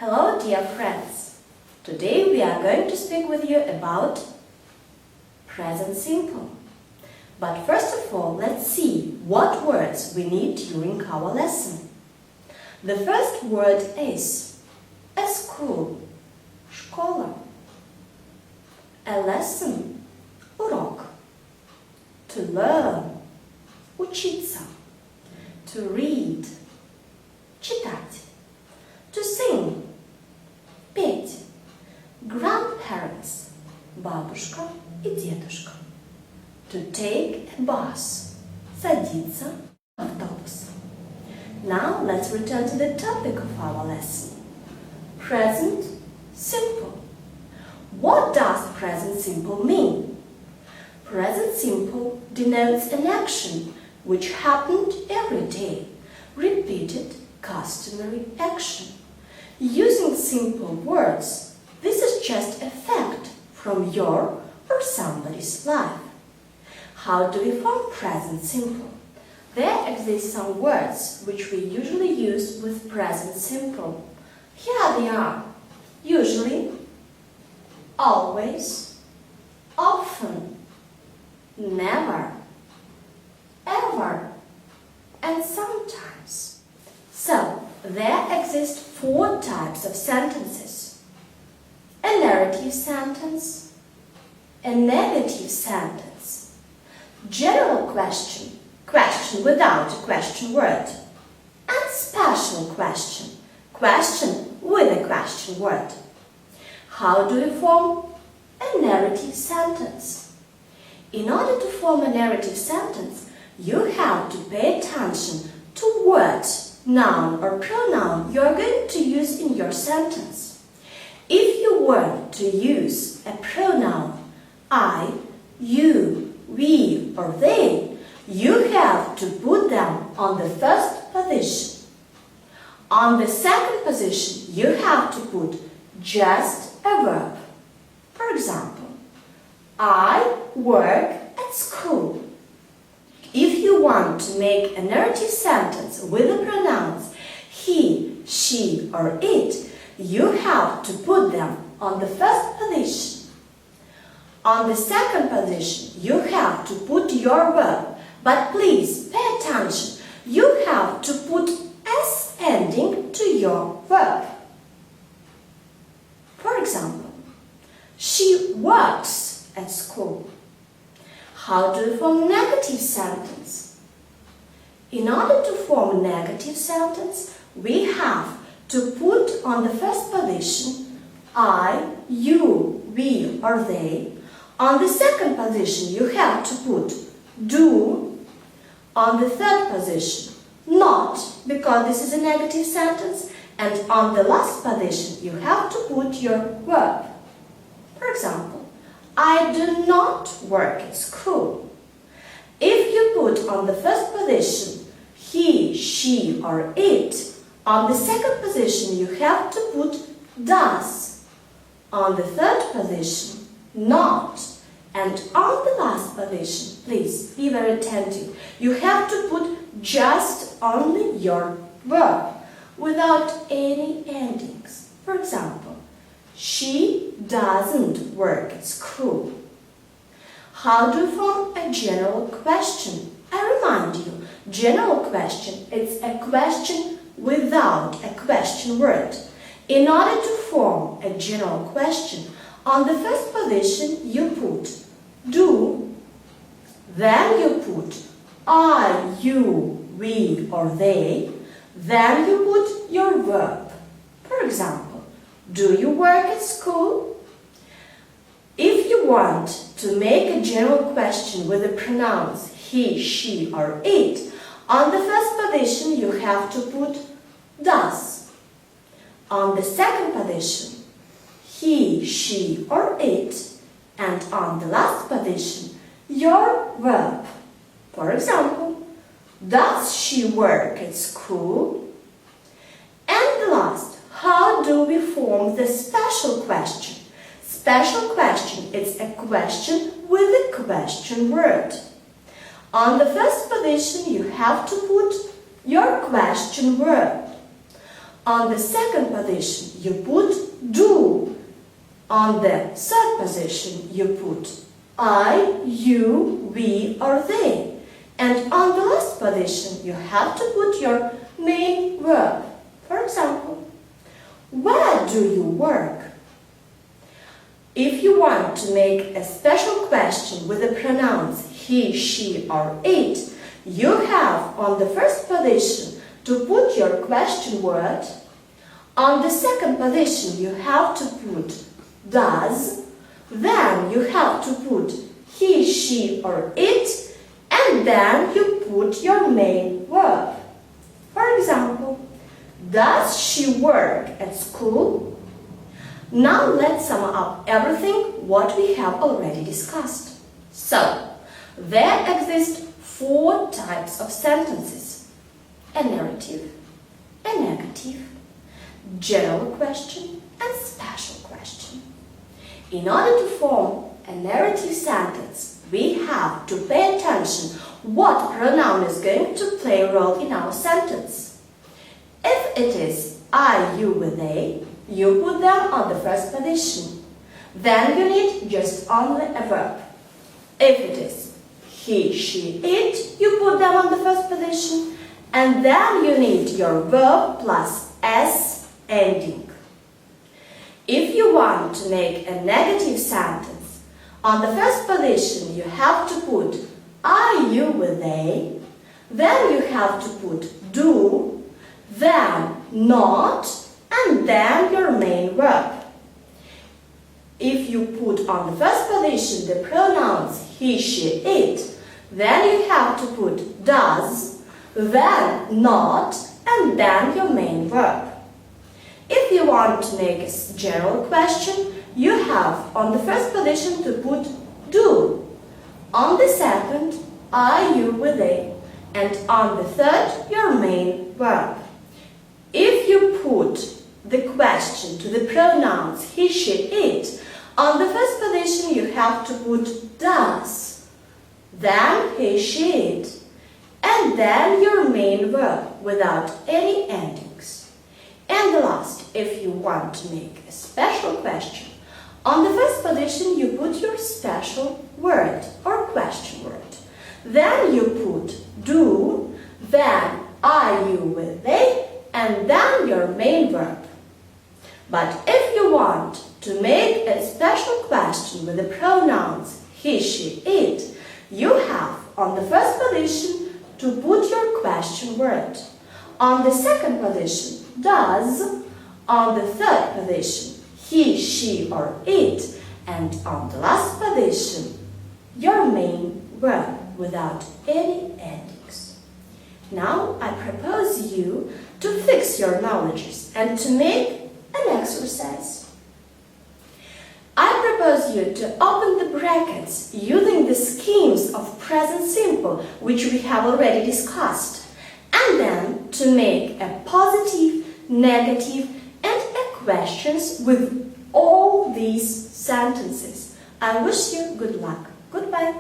Hello dear friends, today we are going to speak with you about present simple. But first of all, let's see what words we need during our lesson. The first word is a school, школа, a lesson, урок, to learn, учиться, to read, читать, to sing, петь, grandparents, бабушка и дедушка, to take a bus, садиться в автобус. Now let's return to the topic of our lesson. Present simple. What does present simple mean? Present simple denotes an action which happened every day, repeated, customary action. Using simple words, this is just a fact from your or somebody's life. How do we form present simple? There exist some words which we usually use with present simple. Here they are: usually, always, often, never, ever, and sometimes. So, there exist 4 types of sentences: a narrative sentence, a negative sentence, general question, question without a question word, and special question, question with a question word. How do we form a narrative sentence? In order to form a narrative sentence, you have to pay attention to words, noun or pronoun you are going to use in your sentence. If you want to use a pronoun I, you, we or they, you have to put them on the first position. On the second position, you have to put just a verb. For example, I work at school. If you want to make a narrative sentence with the pronouns he, she or it, you have to put them on the first position. On the second position, you have to put your verb, but please pay attention. You have to put s ending to your verb. For example, she works at school. How do we form negative sentence? In order to form a negative sentence, we have to put on the first position I, you, we or they. On the second position, you have to put do. On the third position, not, because this is a negative sentence. And on the last position, you have to put your verb. For example, I do not work at school. If you put on the first position he, she or it, on the second position you have to put does. On the third position, not. And on the last position, please be very attentive, you have to put just only your verb without any endings. For example, she doesn't work at school. How do you form a general question? I remind you, general question is a question without a question word. In order to form a general question, on the first position you put do, then you put I, you, we or they, then you put your verb. For example, do you work at school? If you want to make a general question with the pronouns he, she or it, on the first position you have to put does. On the second position, he, she or it, and on the last position, your verb. For example, does she work at school? And the last, how do we form the special question? Special question is a question with a question word. On the first position, you have to put your question word. On the second position, you put do. On the third position, you put I, you, we, or they. And on the last position, you have to put your main verb. For example, where do you work? If you want to make a special question with the pronouns he, she, or it, you have on the first position to put your question word. On the second position, you have to put does. Then you have to put he, she, or it, and then you put your main verb. For example, does she work at school? Now let's sum up everything what we have already discussed. So, there exist 4 types of sentences: a narrative, a negative, general question, and special question. In order to form a narrative sentence, we have to pay attention what pronoun is going to play a role in our sentence. If it is I, you with they, you put them on the first position. Then you need just only a verb. If it is he, she, it, you put them on the first position, and then you need your verb plus s ending. If you want to make a negative sentence, on the first position you have to put I, you with they, then you have to put do, then not, and then your main verb. If you put on the first position the pronouns he, she, it, then you have to put does, then not, and then your main verb. If you want to make a general question, you have on the first position to put do, on the second, I, you with they, and on the third, your main verb. If you put the question to the pronouns he, she, it, on the first position you have to put does, then he, she, it, and then your main verb without any endings. And the last, if you want to make a special question, on the first position you put your special word or question word. Then you put do, then I, you with they, and then your main verb. But if you want to make a special question with the pronouns he, she, it, you have on the first position to put your question word. On the second position, does. On the third position, he, she, or it. And on the last position, your main verb without any endings. Now I propose you to fix your knowledges and to make an exercise. I propose you to open the brackets using the schemes of present simple which we have already discussed, and then to make a positive, negative, and a questions with all these sentences. I wish you good luck. Goodbye.